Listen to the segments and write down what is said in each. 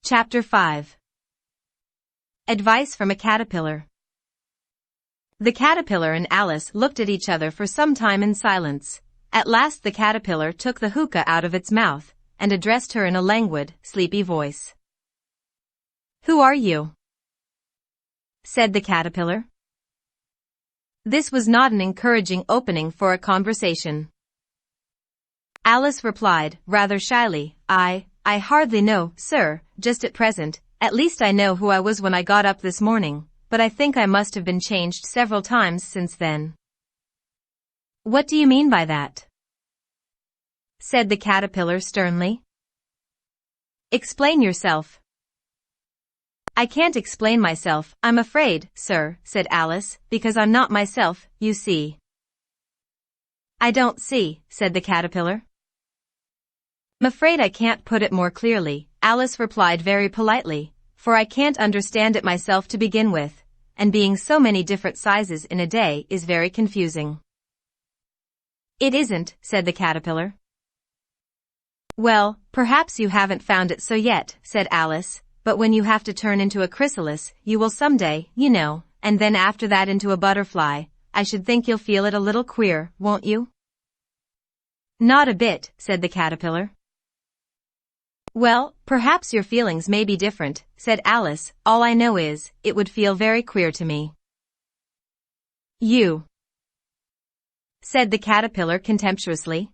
Chapter 5. Advice from a Caterpillar. The caterpillar and Alice looked at each other for some time in silence. At last the caterpillar took the hookah out of its mouth and addressed her in a languid, sleepy voice. "Who are you?" said the caterpillar. This was not an encouraging opening for a conversation. Alice replied, rather shyly, I hardly know, sir, just at present. At least I know who I was when I got up this morning, but I think I must have been changed several times since then." "What do you mean by that?" said the caterpillar sternly. "Explain yourself." "I can't explain myself, I'm afraid, sir," said Alice, "because I'm not myself, you see." "I don't see," said the caterpillar. "I'm afraid I can't put it more clearly," Alice replied very politely, "for I can't understand it myself to begin with, and being so many different sizes in a day is very confusing." "It isn't," said the caterpillar. "Well, perhaps you haven't found it so yet," said Alice, "but when you have to turn into a chrysalis, you will someday, you know, and then after that into a butterfly, I should think you'll feel it a little queer, won't you?" "Not a bit," said the caterpillar. "Well, perhaps your feelings may be different," said Alice, "all I know is, it would feel very queer to me." "You," said the caterpillar contemptuously.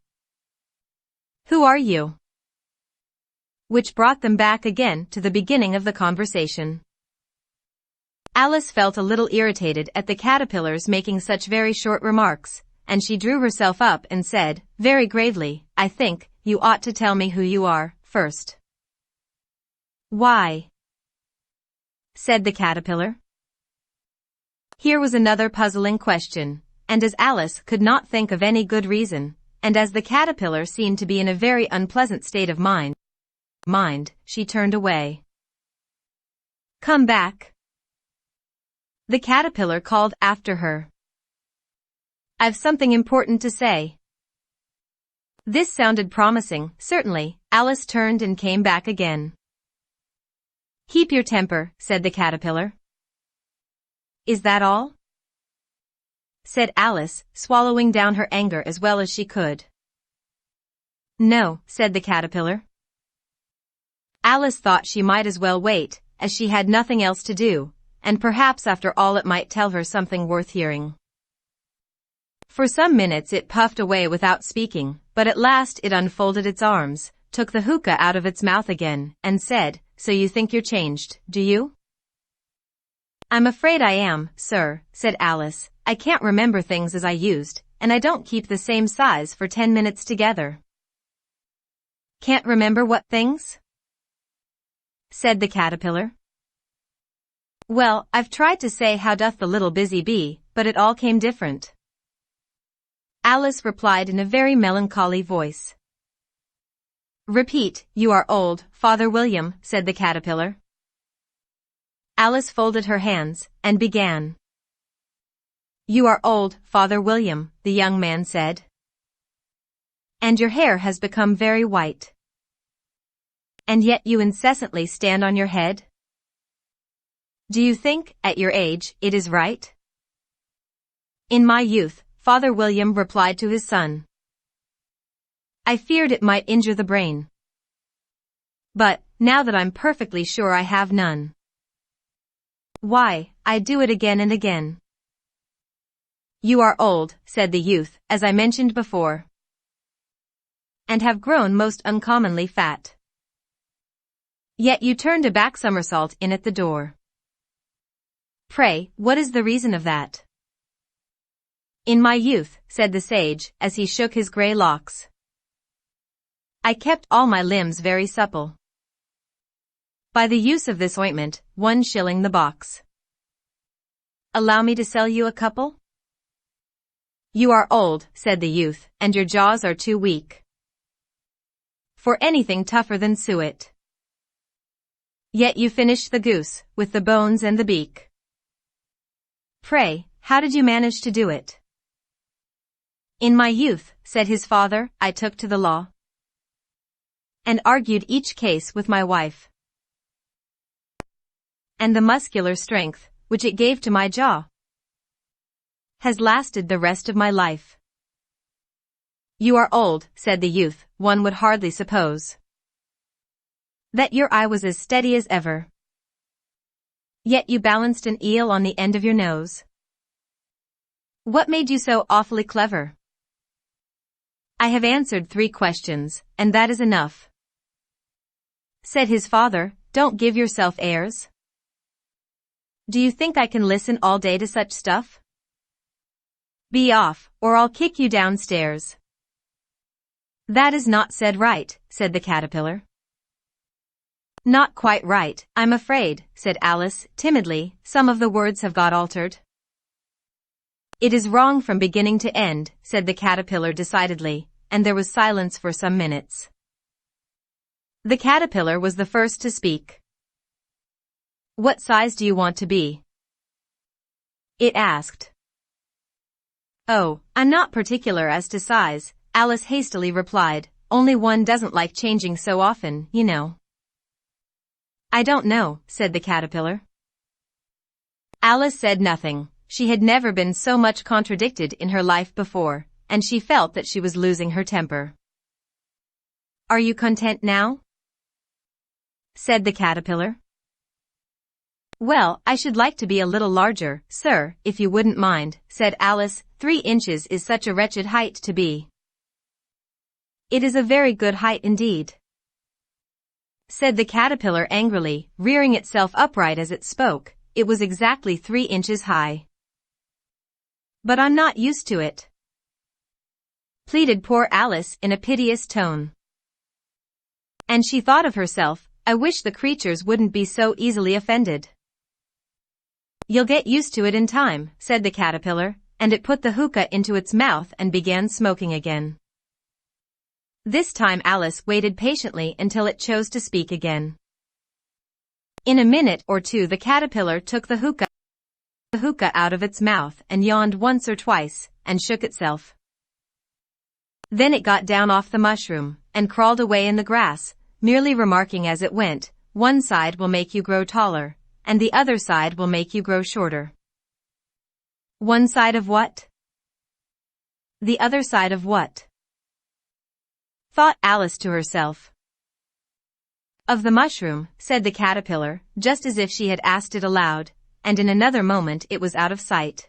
"Who are you?" Which brought them back again to the beginning of the conversation. Alice felt a little irritated at the caterpillars making such very short remarks, and she drew herself up and said, very gravely, "I think you ought to tell me who you are, first." "Why?" said the caterpillar. Here was another puzzling question, and as Alice could not think of any good reason, and as the caterpillar seemed to be in a very unpleasant state of mind, she turned away. "Come back," the caterpillar called after her. "I've something important to say." This sounded promising, certainly. Alice turned and came back again. "Keep your temper," said the caterpillar. "Is that all?" said Alice, swallowing down her anger as well as she could. "No," said the caterpillar. Alice thought she might as well wait, as she had nothing else to do, and perhaps after all it might tell her something worth hearing. For some minutes it puffed away without speaking, but at last it unfolded its arms, took the hookah out of its mouth again, and said, "So you think you're changed, do you?" "I'm afraid I am, sir," said Alice. "I can't remember things as I used, and I don't keep the same size for 10 minutes together." "Can't remember what things?" said the caterpillar. "Well, I've tried to say how doth the little busy bee, but it all came different." Alice replied in a very melancholy voice. "Repeat, you are old, Father William," said the caterpillar. Alice folded her hands, and began. "You are old, Father William," the young man said. "And your hair has become very white. And yet you incessantly stand on your head? Do you think, at your age, it is right?" "In my youth," Father William replied to his son, "I feared it might injure the brain. But, now that I'm perfectly sure I have none, why, I do it again and again." "You are old," said the youth, "as I mentioned before, and have grown most uncommonly fat. Yet you turned a back somersault in at the door. Pray, what is the reason of that?" "In my youth," said the sage, as he shook his grey locks, "I kept all my limbs very supple. By the use of this ointment, 1 shilling the box. Allow me to sell you a couple?" "You are old," said the youth, "and your jaws are too weak for anything tougher than suet. Yet you finished the goose, with the bones and the beak. Pray, how did you manage to do it?" "In my youth," said his father, "I took to the law, and argued each case with my wife. and the muscular strength, which it gave to my jaw, has lasted the rest of my life. You are old, said the youth, one would hardly suppose that your eye was as steady as ever. Yet you balanced an eel on the end of your nose. What made you so awfully clever? I have answered 3 questions, and that is enough, said his father. Don't give yourself airs. Do you think I can listen all day to such stuff? Be off, or I'll kick you downstairs. That is not said right, said the caterpillar. Not quite right, I'm afraid, said Alice, timidly. Some of the words have got altered. It is wrong from beginning to end, said the caterpillar decidedly, and there was silence for some minutes. The caterpillar was the first to speak. What size do you want to be? It asked. Oh, I'm not particular as to size, Alice hastily replied, only one doesn't like changing so often, you know. I don't know, said the caterpillar. Alice said nothing. She had never been so much contradicted in her life before, and she felt that she was losing her temper. Are you content now? Said the caterpillar. Well, I should like to be a little larger, sir, if you wouldn't mind, said Alice. 3 inches is such a wretched height to be. It is a very good height indeed, said the caterpillar angrily, rearing itself upright as it spoke. It was exactly 3 inches high. But I'm not used to it, pleaded poor Alice in a piteous tone. And she thought of herself, I wish the creatures wouldn't be so easily offended. You'll get used to it in time, said the caterpillar, and it put the hookah into its mouth and began smoking again. This time Alice waited patiently until it chose to speak again. In a minute or two the caterpillar took the hookah out of its mouth and yawned once or twice, and shook itself. Then it got down off the mushroom, and crawled away in the grass, merely remarking as it went, one side will make you grow taller, and the other side will make you grow shorter. One side of what? The other side of what? Thought Alice to herself. Of the mushroom, said the caterpillar, just as if she had asked it aloud, and in another moment it was out of sight.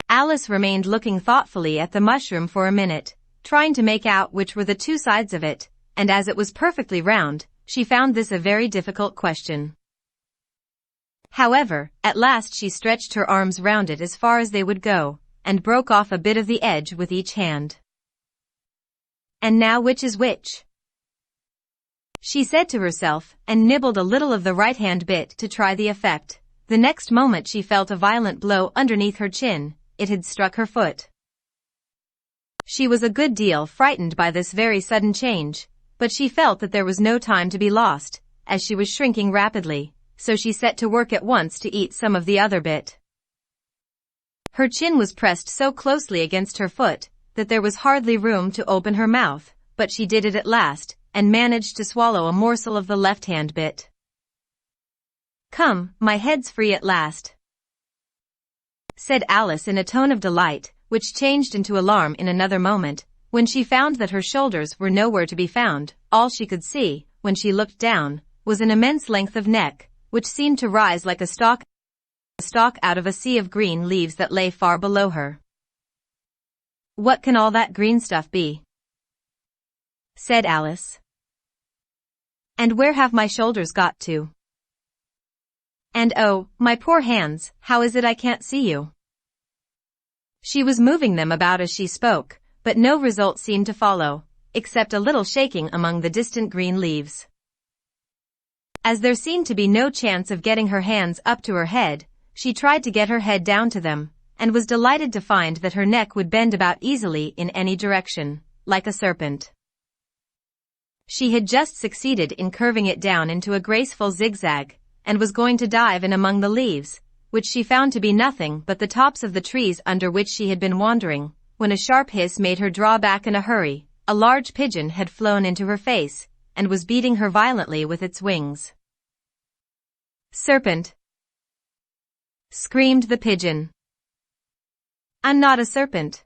Alice remained looking thoughtfully at the mushroom for a minute, trying to make out which were the 2 sides of it, and as it was perfectly round, she found this a very difficult question. However, at last she stretched her arms round it as far as they would go, and broke off a bit of the edge with each hand. And now which is which? She said to herself, and nibbled a little of the right-hand bit to try the effect. The next moment she felt a violent blow underneath her chin. It had struck her foot. She was a good deal frightened by this very sudden change, but she felt that there was no time to be lost, as she was shrinking rapidly, so she set to work at once to eat some of the other bit. Her chin was pressed so closely against her foot that there was hardly room to open her mouth, but she did it at last, and managed to swallow a morsel of the left-hand bit. Come, my head's free at last, said Alice in a tone of delight, which changed into alarm in another moment, when she found that her shoulders were nowhere to be found. All she could see, when she looked down, was an immense length of neck, which seemed to rise like a stalk out of a sea of green leaves that lay far below her. What can all that green stuff be? Said Alice. And where have my shoulders got to? And oh, my poor hands, how is it I can't see you? She was moving them about as she spoke, but no result seemed to follow, except a little shaking among the distant green leaves. As there seemed to be no chance of getting her hands up to her head, she tried to get her head down to them, and was delighted to find that her neck would bend about easily in any direction, like a serpent. She had just succeeded in curving it down into a graceful zigzag, and was going to dive in among the leaves, which she found to be nothing but the tops of the trees under which she had been wandering, when a sharp hiss made her draw back in a hurry. A large pigeon had flown into her face, and was beating her violently with its wings. Serpent! Screamed the pigeon. I'm not a serpent,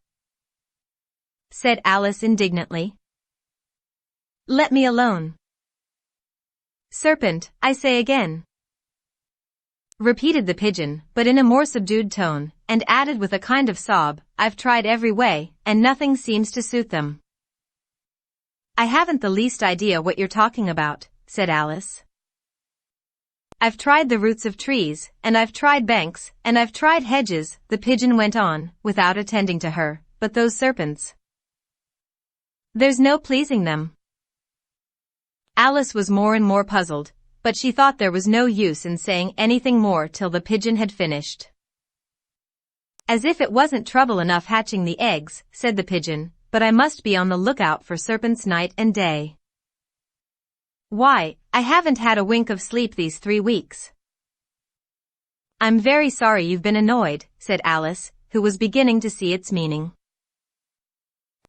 said Alice indignantly. Let me alone. Serpent, I say again, repeated the pigeon, but in a more subdued tone, and added with a kind of sob, I've tried every way, and nothing seems to suit them. I haven't the least idea what you're talking about, said Alice. I've tried the roots of trees, and I've tried banks, and I've tried hedges, the pigeon went on, without attending to her, but those serpents. There's no pleasing them. Alice was more and more puzzled, but she thought there was no use in saying anything more till the pigeon had finished. As if it wasn't trouble enough hatching the eggs, said the pigeon, but I must be on the lookout for serpents night and day. Why, I haven't had a wink of sleep these 3 weeks. I'm very sorry you've been annoyed, said Alice, who was beginning to see its meaning.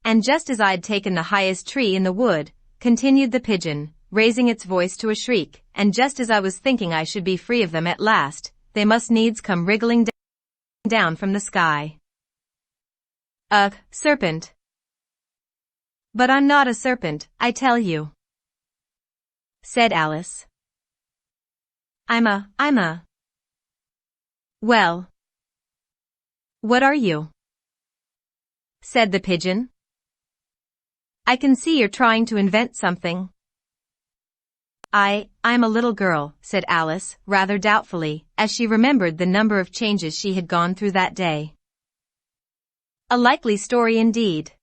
And just as I'd taken the highest tree in the wood, continued the pigeon, raising its voice to a shriek, and just as I was thinking I should be free of them at last, they must needs come wriggling down from the sky. Ugh, serpent! But I'm not a serpent, I tell you, said Alice. I'm a. Well, what are you? Said the pigeon. I can see you're trying to invent something. I'm a little girl, said Alice, rather doubtfully, as she remembered the number of changes she had gone through that day. A likely story indeed,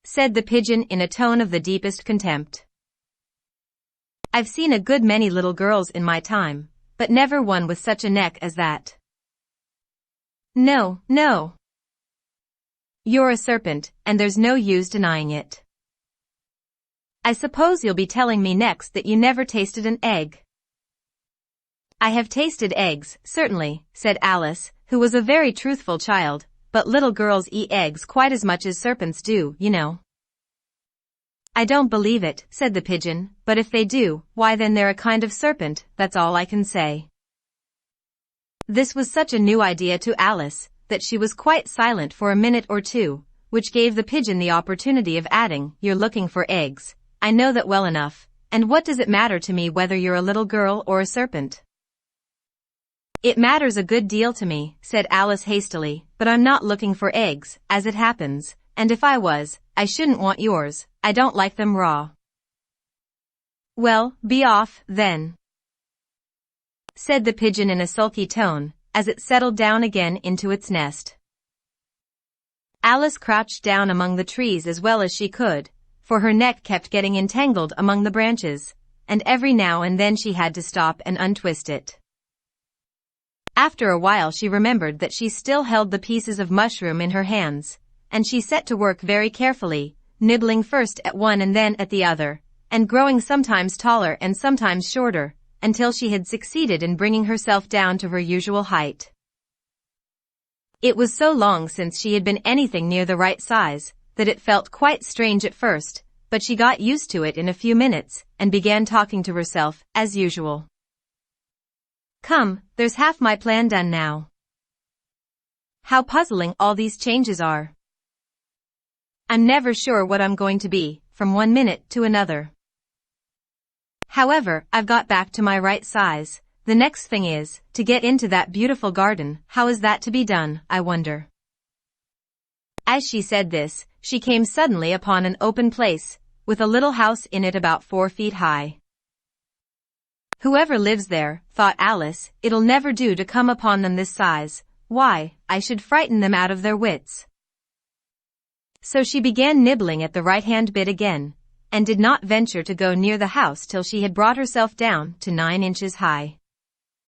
said the pigeon in a tone of the deepest contempt. I've seen a good many little girls in my time, but never one with such a neck as that. No. You're a serpent, and there's no use denying it. I suppose you'll be telling me next that you never tasted an egg. I have tasted eggs, certainly, said Alice, who was a very truthful child, but little girls eat eggs quite as much as serpents do, you know. I don't believe it, said the pigeon, but if they do, why then they're a kind of serpent, that's all I can say. This was such a new idea to Alice, that she was quite silent for a minute or two, which gave the pigeon the opportunity of adding, You're looking for eggs. I know that well enough, and what does it matter to me whether you're a little girl or a serpent? It matters a good deal to me, said Alice hastily, but I'm not looking for eggs, as it happens, and if I was, I shouldn't want yours, I don't like them raw. Well, be off, then, said the pigeon in a sulky tone, as it settled down again into its nest. Alice crouched down among the trees as well as she could, for her neck kept getting entangled among the branches, and every now and then she had to stop and untwist it. After a while she remembered that she still held the pieces of mushroom in her hands, and she set to work very carefully, nibbling first at one and then at the other, and growing sometimes taller and sometimes shorter, until she had succeeded in bringing herself down to her usual height. It was so long since she had been anything near the right size, that it felt quite strange at first, but she got used to it in a few minutes, and began talking to herself, as usual. Come, there's half my plan done now. How puzzling all these changes are. I'm never sure what I'm going to be, from one minute to another. However, I've got back to my right size. The next thing is, to get into that beautiful garden. How is that to be done, I wonder? As she said this, she came suddenly upon an open place, with a little house in it about 4 feet high. Whoever lives there, thought Alice, it'll never do to come upon them this size. Why, I should frighten them out of their wits. So she began nibbling at the right-hand bit again, and did not venture to go near the house till she had brought herself down to 9 inches high.